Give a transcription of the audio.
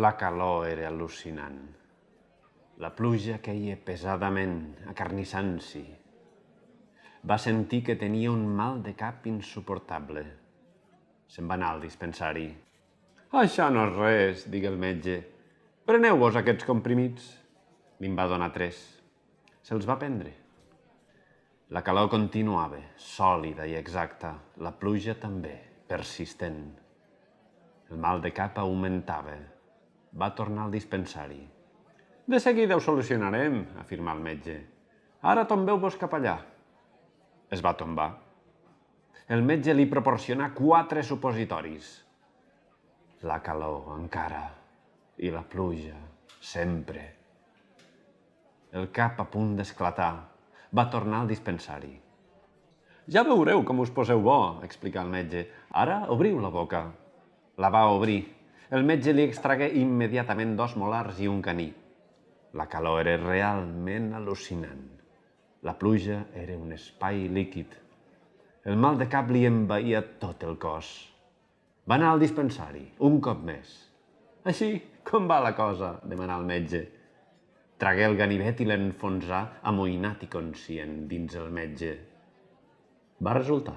La calor era al·lucinant. La pluja queia pesadament, acarnissant-s'hi. Va sentir que tenia un mal de cap insuportable. Se'n va anar al dispensari. «Això no és res», digué el metge. «Preneu-vos aquests comprimits». Li'n va donar 3. Se'ls va prendre. La calor continuava, sòlida i exacta. La pluja també, persistent. El mal de cap augmentava. Va tornar al dispensari. «De seguida ho solucionarem», afirmà el metge. «Ara tombeu-vos cap allà». Es va tombar. El metge li proporcionà 4 supositoris. La calor, encara, i la pluja, sempre. El cap a punt d'esclatar, va tornar al dispensari. «Ja veureu com us poseu bo», explicà el metge. «Ara obriu la boca». La va obrir. El metge li extragué immediatament 2 molars i un caní. La calor era realment al·lucinant. La pluja era un espai líquid. El mal de cap li envaïa tot el cos. Va anar al dispensari, un cop més. «Així, com va la cosa?», demanà el metge. Tragué el ganivet i l'enfonsà, amoïnat i conscient, dins el metge. Va resultar.